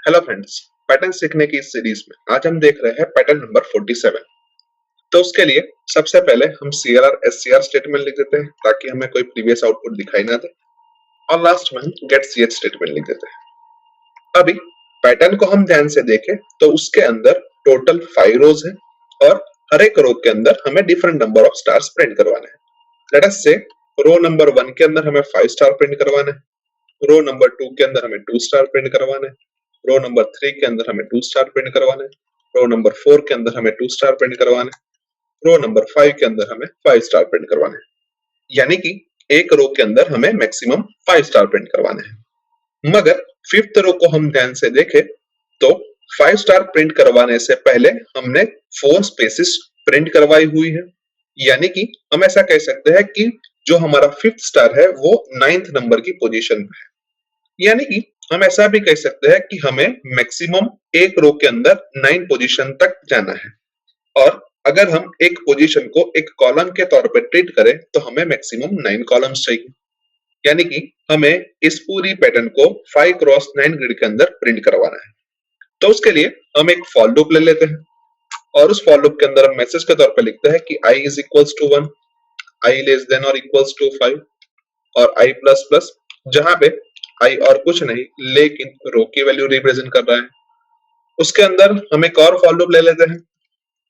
Hello friends, pattern सीखने की इस सीरीज में आज हम देख रहे हैं पैटर्न नंबर 47। तो उसके लिए सबसे पहले हम CRR SCR स्टेटमेंट लिख देते हैं ताकि हमें कोई प्रीवियस आउटपुट दिखाई ना दे, और लास्ट में हम गेट CH स्टेटमेंट लिख देते हैं। अभी पैटर्न को हम ध्यान से देखें तो उसके अंदर टोटल 5 रोज है और हर एक रो के अंदर हमें different number of stars print करवाने हैं। लेट अस से रो नंबर 1 के अंदर हमें 5 स्टार प्रिंट करवाने हैं, रो नंबर 2 के अंदर हमें 2 स्टार प्रिंट करवाने हैं, रो नंबर 3 के अंदर हमें 2 स्टार प्रिंट करवाने हैं, रो नंबर 4 के अंदर हमें 2 स्टार प्रिंट करवाने हैं, रो नंबर 5 के अंदर हमें 5 स्टार प्रिंट करवाने हैं। यानी कि एक रो के अंदर हमें मैक्सिमम 5 स्टार प्रिंट करवाने हैं। मगर फिफ्थ रो को हम ध्यान से देखें तो 5 स्टार प्रिंट करवाने से पहले हमने 4 स्पेसेस प्रिंट करवाई हुई है। यानी कि हम ऐसा कह सकते हैं कि जो हमारा फिफ्थ स्टार है वो 9th नंबर की पोजीशन पे है। यानी कि हम ऐसा भी कह सकते हैं कि हमें मैक्सिमम एक रो के अंदर 9 पोजीशन तक जाना है, और अगर हम एक पोजीशन को एक कॉलम के तौर पर ट्रीट करें तो हमें मैक्सिमम 9 कॉलम्स चाहिए। यानी कि हमें इस पूरी पैटर्न को 5 क्रॉस 9 ग्रिड के अंदर प्रिंट करवाना है। तो उसके लिए हम एक फॉर लूप ले लेते हैं और उस फॉर लूप के अंदर हम मैसेज के तौर पर लिखते हैं कि i is equals to 1, i less than और इक्वल्स टू 5 और i प्लस प्लस, जहां पे i और कुछ नहीं लेकिन रो की वैल्यू रिप्रेजेंट कर रहा है। उसके अंदर हम एक और फॉर लूप ले लेते हैं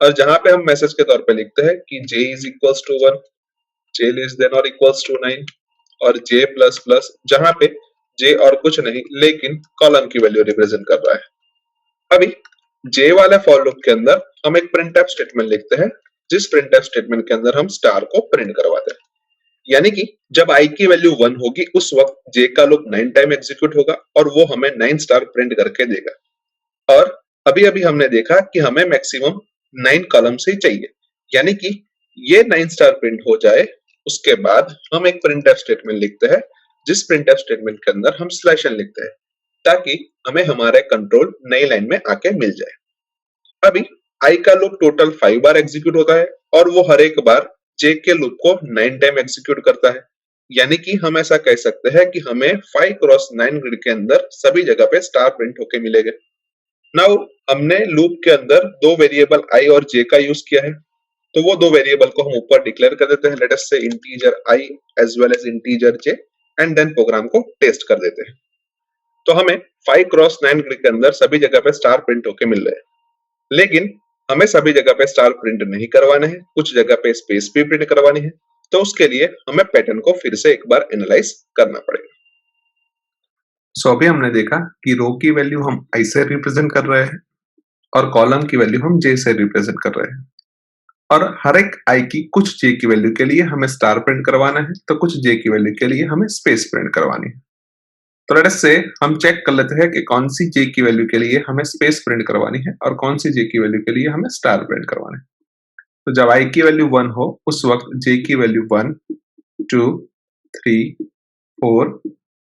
और जहां पे हम मैसेज के तौर पे लिखते हैं कि j is equals to 1, j less than और इक्वल्स टू 9 और j प्लस प्लस, जहां पे j और कुछ नहीं लेकिन कॉलम की वैल्यू रिप्रेजेंट कर रहा है। अभी j वाले फॉर लूप के अंदर हम एक प्रिंटफ स्टेटमेंट लिखते हैं, जिस प्रिंटफ स्टेटमेंट के अंदर हम स्टार को प्रिंट करवाते हैं। यानी कि जब i की वैल्यू 1 होगी उस वक्त j का लूप 9 टाइम एग्जीक्यूट होगा और वो हमें 9 स्टार प्रिंट करके देगा। और अभी अभी हमने देखा कि हमें मैक्सिमम 9 कॉलम्स ही चाहिए। यानी कि ये 9 स्टार प्रिंट हो जाए उसके बाद हम एक प्रिंटफ स्टेटमेंट लिखते हैं, जिस प्रिंटफ स्टेटमेंट के अंदर हम स्लैश n लिखते हैं ताकि हमें हमारे कंट्रोल नई लाइन में आके मिल जाए। अभी i का लूप टोटल 5 बार एग्जीक्यूट होता है और वो हर एक बार j के लूप को 9 टाइम एग्जीक्यूट करता है। यानी कि हम ऐसा कह सकते हैं कि हमें 5 क्रॉस 9 ग्रिड के अंदर सभी जगह पे स्टार प्रिंट होके मिलेंगे। नाउ हमने लूप के अंदर दो वेरिएबल i और j का यूज किया है, तो वो दो वेरिएबल को हम ऊपर डिक्लेयर कर देते हैं, let us say integer i as well as integer j, and then program को टेस्ट कर देते हैं। तो हमें 5 क्रॉस 9 ग्रिड के अंदर सभी जगह पे स्टार प्रिंट होके मिल रहे हैं, लेकिन हमें सभी जगह पे स्टार प्रिंट नहीं करवाने हैं, कुछ जगह पे स्पेस भी प्रिंट करवानी है। तो उसके लिए हमें पैटर्न को फिर से एक बार एनालाइज करना पड़ेगा। सो अभी हमने देखा कि रो की वैल्यू हम i से रिप्रेजेंट कर रहे हैं और कॉलम की वैल्यू हम j से रिप्रेजेंट कर रहे हैं, और हर एक i की कुछ j की वैल्यू के लिए हमें स्टार प्रिंट करवाना है, तो कुछ j की वैल्यू के लिए हमें स्पेस प्रिंट करवानी है। तो लेट अस से हम चेक कर लेते हैं कि कौन सी j की वैल्यू के लिए हमें स्पेस प्रिंट करवानी है और कौन सी j की वैल्यू के लिए हमें स्टार प्रिंट करवाना है। तो जब i की वैल्यू 1 हो उस वक्त j की वैल्यू 1, 2, 3, 4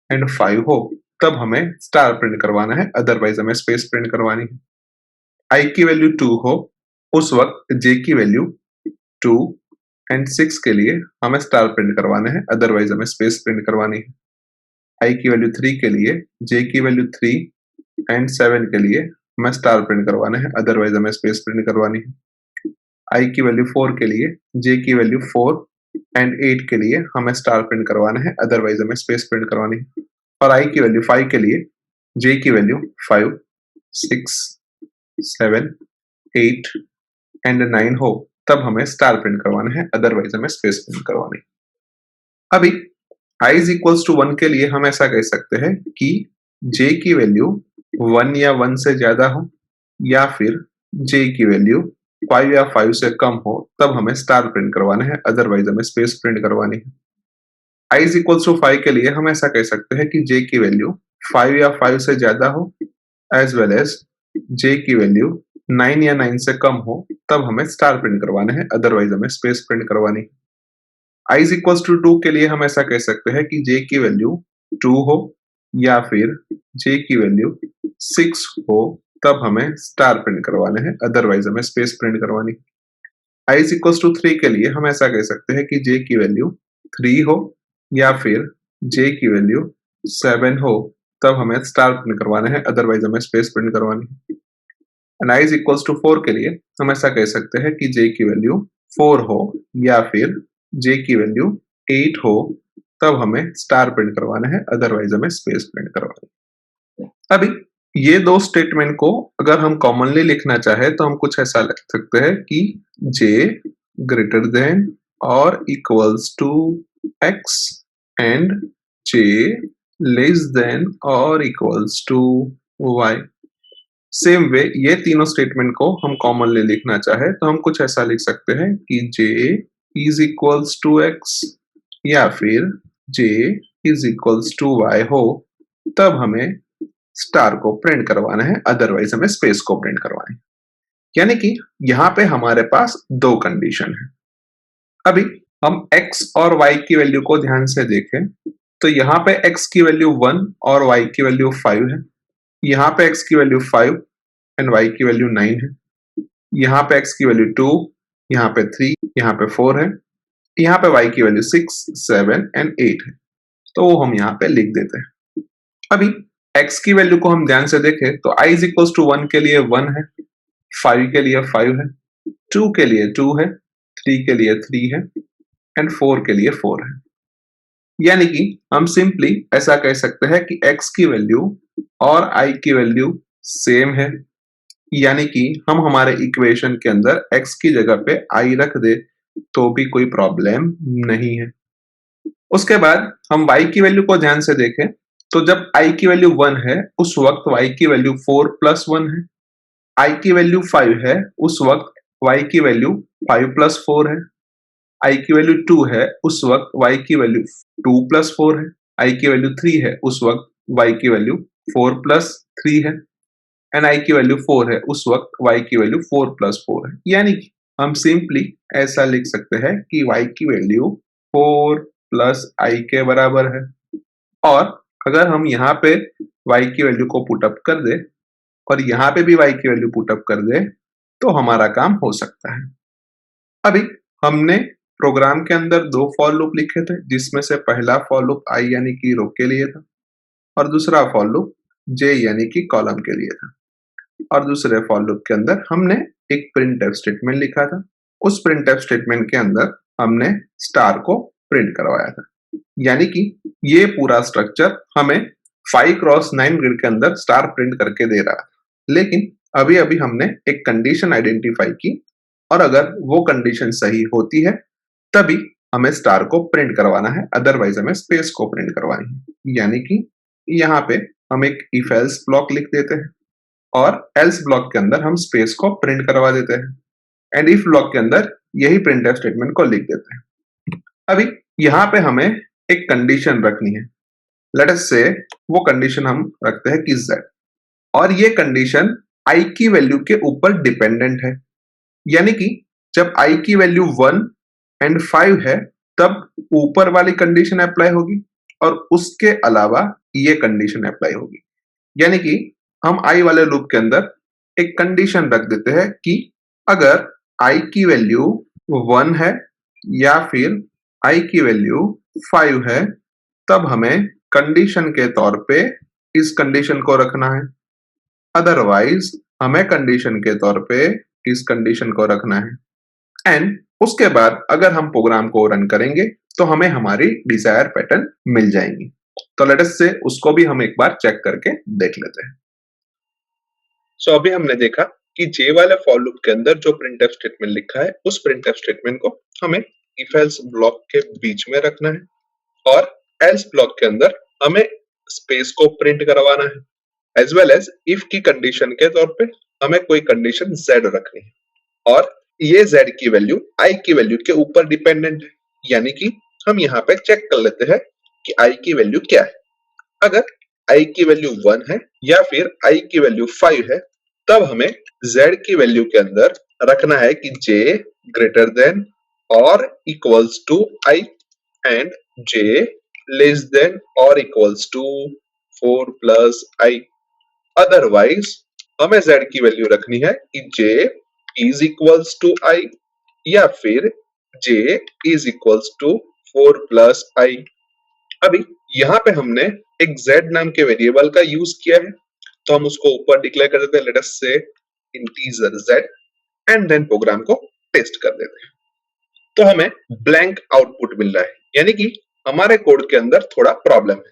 एंड 5 हो, तब हमें स्टार प्रिंट करवाना है, अदरवाइज हमें स्पेस प्रिंट करवानी है। i की वैल्यू 2 हो उस वक्त j की वैल्यू 2 एंड 6 के लिए हमें स्टार प्रिंट करवाना है, अदरवाइज हमें स्पेस प्रिंट करवानी है। i की वैल्यू 3 के लिए, j की वैल्यू 3 एंड 7 के लिए हमें स्टार प्रिंट करवाना है, अदरवाइज हमें स्पेस प्रिंट करवानी है। i की वैल्यू 4 के लिए, j की वैल्यू 4 एंड 8 के लिए हमें स्टार प्रिंट करवाना है, अदरवाइज हमें स्पेस प्रिंट करवानी है। और i की वैल्यू 5 के लिए, j की वैल्यू 5, 6, 7, 8 एंड 9 हो, तब हमें स्टार प्रिंट करवाना है, अदरवाइज हमें स्पेस प्रिंट करवानी है। अभी i इज इक्वल्स टू 1 के लिए हम ऐसा कह सकते हैं कि j की वैल्यू 1 या 1 से ज्यादा हो, या फिर j की वैल्यू 5 या 5 से कम हो, तब हमें स्टार प्रिंट करवाना है, अदरवाइज हमें स्पेस प्रिंट करवानी है। i इज इक्वल्स टू 5 के लिए हम ऐसा कह सकते हैं कि j की वैल्यू 5 या 5 से ज्यादा हो, एज वेल एज j की वैल्यू 9 या 9 से कम हो, तब हमें स्टार प्रिंट करवाना है, अदरवाइज हमें स्पेस प्रिंट करवानी है। i इज इक्वल्स टू 2 के लिए हम ऐसा कह सकते हैं कि j की वैल्यू 2 हो या फिर j की वैल्यू 6 हो, तब हमें स्टार प्रिंट करवाना है, अदरवाइज हमें स्पेस प्रिंट करवानी है। i इज इक्वल्स टू 3 के लिए हम ऐसा कह सकते हैं कि j की वैल्यू 3 हो या फिर j की वैल्यू 7 हो, तब हमें स्टार प्रिंट करवाना है, अदरवाइज हमें स्पेस प्रिंट करवानी है। And i is equals to 4 के लिए हम ऐसा कह सकते हैं कि j की वैल्यू 4 हो या फिर j की वैल्यू 8 हो, तब हमें स्टार प्रिंट करवाना है, अदरवाइज हमें स्पेस प्रिंट करवाना है। अभी ये दो स्टेटमेंट को अगर हम कॉमनली लिखना चाहे तो हम कुछ ऐसा लिख सकते हैं कि j ग्रेटर देन और equals to x and j less than और equals to y। Same way ये तीनों स्टेटमेंट को हम कॉमनली लिखना चाहे तो हम कुछ ऐसा लिख सकते हैं कि j is equals to x या फिर j is equals to y हो, तब हमें स्टार को प्रिंट करवाना है, अदरवाइज हमें स्पेस को प्रिंट करवाना है। यानी कि यहाँ पे हमारे पास दो कंडीशन है। अभी हम x और y की वैल्यू को ध्यान से देखें तो यहाँ पे x की वैल्यू 1 और y की वैल्यू 5 है। यहाँ पे x की वैल्यू 5 एंड y की वैल्यू 9 है। यहाँ पे x की वैल्यू 2, यहाँ पे 3, यहाँ पे 4 है। यहाँ पे y की वैल्यू 6, 7 एंड 8 है। तो वो हम यहाँ पे लिख देते हैं। अभी x की वैल्यू को हम ध्यान से देखें तो i इज इक्वल्स टू 1 के लिए 1 है, 5 के लिए 5 है, 2 के लिए 2 है, 3 के लिए 3 है एंड 4 के लिए 4 है। यानी कि हम सिंपली ऐसा कह सकते हैं कि x की वैल्यू और i की वैल्यू सेम है, यानी कि हम हमारे इक्वेशन के अंदर x की जगह पे i रख दे तो भी कोई प्रॉब्लम नहीं है। उसके बाद हम y की वैल्यू को ध्यान से देखें तो जब i की वैल्यू 1 है उस वक्त y की वैल्यू 4 प्लस 1 है, i की वैल्यू 5 है उस वक्त y की वैल्यू 5 प्लस 4 है, i की वैल्यू 2 है उस वक्त y की वैल्यू 2 प्लस 4 है, i की वैल्यू 3 है उस वक्त y की वैल्यू 4 प्लस 3 है एंड i की वैल्यू 4 है उस वक्त y की वैल्यू 4 प्लस 4 है। यानी कि हम सिंपली ऐसा लिख सकते हैं कि y की वैल्यू 4 प्लस i के बराबर है। और अगर हम यहाँ पे y की वैल्यू को पुटअप कर दे और यहाँ पे भी y की वैल्यू पुटअप कर दे तो हमारा काम हो सकता है। अभी हमने प्रोग्राम के अंदर दो फॉर लूप लिखे थे, जिसमें से पहला फॉर लूप i यानी कि रो के लिए था और दूसरा फॉर लूप j यानी कि कॉलम के लिए था। और दूसरे फॉर लूप के अंदर हमने एक प्रिंटफ स्टेटमेंट लिखा था। उस प्रिंटफ स्टेटमेंट के अंदर हमने स्टार को प्रिंट करवाया था। यानी कि ये पूरा स्ट्रक्चर हमें 5x9 ग्रिड के अंदर स्टार प्रिंट करके दे रहा था। लेकिन अभी अभी हमने एक कंडीशन आइडेंटिफाई की और अगर वो कंडीशन सही होती है तभी हमें स्टार को प्रिंट करवाना है, अदरवाइज हमें स्पेस को प्रिंट करवानी है। यानी कि यहाँ पे हम एक इफ एल्स ब्लॉक लिख देते हैं और एल्स ब्लॉक के अंदर हम स्पेस को प्रिंट करवा देते हैं एंड इफ ब्लॉक के अंदर यही प्रिंटफ स्टेटमेंट को लिख देते हैं। अभी यहाँ पे हमें एक कंडीशन रखनी है। लेट अस से वो कंडीशन हम रखते हैं कि z, और ये कंडीशन i की वैल्यू के ऊपर डिपेंडेंट है। यानी कि जब i की वैल्यू 1 एंड 5 है तब ऊपर वाली कंडीशन अप्लाई होगी और उसके अलावा ये कंडीशन अप्लाई होगी। यानी कि हम i वाले लूप के अंदर एक कंडीशन रख देते हैं कि अगर i की वैल्यू 1 है या फिर i की वैल्यू 5 है तब हमें कंडीशन के तौर पे इस कंडीशन को रखना है, अदरवाइज हमें कंडीशन के तौर पे इस कंडीशन को रखना है एंड उसके बाद अगर हम प्रोग्राम को रन करेंगे तो हमें हमारी डिजायर पैटर्न मिल जाएंगी। तो लेट अस से उसको भी हम एक बार चेक करके देख लेते हैं। सो अभी हमने देखा कि जे वाले फॉर लूप के अंदर जो प्रिंटफ स्टेटमेंट लिखा है उस प्रिंटफ स्टेटमेंट को हमें इफ एल्स ब्लॉक के बीच में रखना है और एल्स ब्लॉक के अंदर हमें स्पेस को प्रिंट करवाना है, एज वेल एज इफ की कंडीशन के तौर पे हमें कोई कंडीशन z रखनी है और ये z की वैल्यू i की वैल्यू के ऊपर डिपेंडेंट है। यानी कि हम यहाँ पे चेक कर लेते हैं कि i की वैल्यू क्या है। अगर i की वैल्यू 1 है या फिर i की वैल्यू 5 है तब हमें z की वैल्यू के अंदर रखना है कि j ग्रेटर देन और equals to i and j less than और equals to 4 plus i। Otherwise हमें z की वैल्यू रखनी है कि j is equals to i या फिर j is equals to 4 plus i। अभी यहाँ पे हमने एक z नाम के वेरिएबल का यूज किया है, तो हम उसको ऊपर डिक्लेयर कर देते हैं, let us say integer z, and then program को टेस्ट कर देते हैं। तो हमें ब्लैंक आउटपुट मिल रहा है, यानी कि हमारे कोड के अंदर थोड़ा प्रॉब्लम है।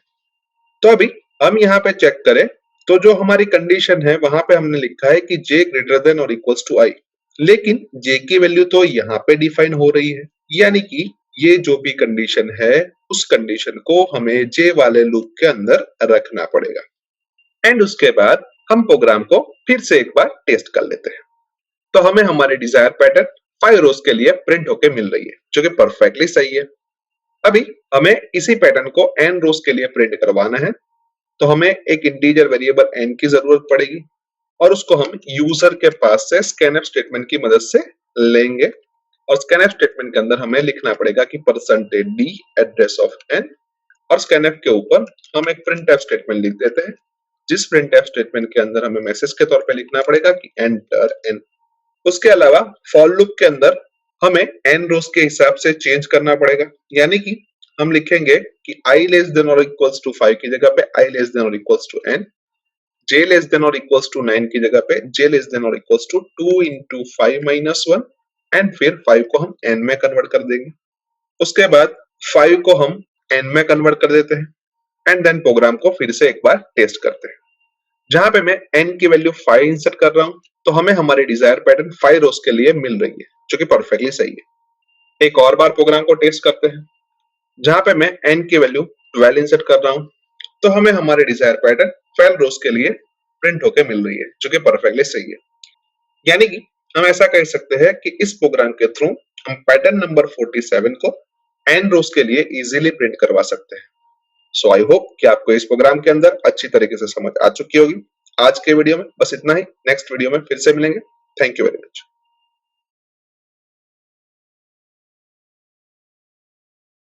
तो अभी हम यहाँ पे चेक करें तो जो हमारी कंडीशन है वहां पे हमने लिखा है कि j ग्रेटर देन और इक्वल्स टू i, लेकिन j की वैल्यू तो यहाँ पे डिफाइन हो रही है, यानी कि ये जो भी कंडीशन है उस कंडीशन को हमें j वाले लूप के अंदर रखना पड़ेगा। एंड उसके बाद हम प्रोग्राम को फिर से एक बार टेस्ट कर लेते हैं। तो हमें हमारी डिजायर पैटर्न 5 रोज के लिए प्रिंट होके मिल रही है, जो कि परफेक्टली सही है। अभी हमें इसी पैटर्न को n रोज के लिए प्रिंट करवाना है, तो हमें एक इंटीजर वेरिएबल n की जरूरत पड़ेगी और उसको हम यूजर के पास से स्कैनफ स्टेटमेंट की मदद से लेंगे, और स्कैनफ स्टेटमेंट के अंदर हमें लिखना पड़ेगा कि %d एड्रेस ऑफ n, और स्कैनफ के ऊपर हम एक प्रिंटफ स्टेटमेंट लिख देते हैं, जिस प्रिंटफ स्टेटमेंट के अंदर हमें मैसेज के तौर पे लिखना पड़ेगा कि एंटर n। उसके अलावा फॉर लूप के अंदर हमें n रोज के हिसाब से चेंज करना पड़ेगा, यानी कि हम लिखेंगे कि i लेस देन और इक्वल्स टू 5 की जगह पे i लेस देन और equals to n, j less than और इक्वल्स टू 9 की जगह पे j लेस देन और equals to 2 into 5 minus 1, and फिर 5 को हम n में कन्वर्ट कर देंगे। उसके बाद 5 को हम n में कन्वर्ट कर देते हैं, एंड देन प्रोग्राम को फिर से एक बार टेस्ट करते हैं। जहां पे मैं n की वैल्यू 5 इंसर्ट कर रहा हूं, तो हमें हमारी डिजायर पैटर्न 5 रोज के लिए मिल रही है, जो कि परफेक्टली सही है। एक और बार प्रोग्राम को टेस्ट करते हैं, जहां पे मैं n की वैल्यू 12 इंसर्ट कर रहा हूं, तो हमें हमारे डिजायर पैटर्न 12 रोज के लिए प्रिंट होके मिल रही है, जो कि परफेक्टली सही है। यानी कि हम ऐसा कह सकते हैं कि इस प्रोग्राम के थ्रू हम पैटर्न नंबर 47 को n रोज के लिए इजीली प्रिंट करवा सकते हैं। सो आई होप कि आपको इस प्रोग्राम के अंदर अच्छी तरीके से समझ आ चुकी होगी। आज के वीडियो में बस इतना ही, नेक्स्ट वीडियो में फिर से मिलेंगे। Thank you very much.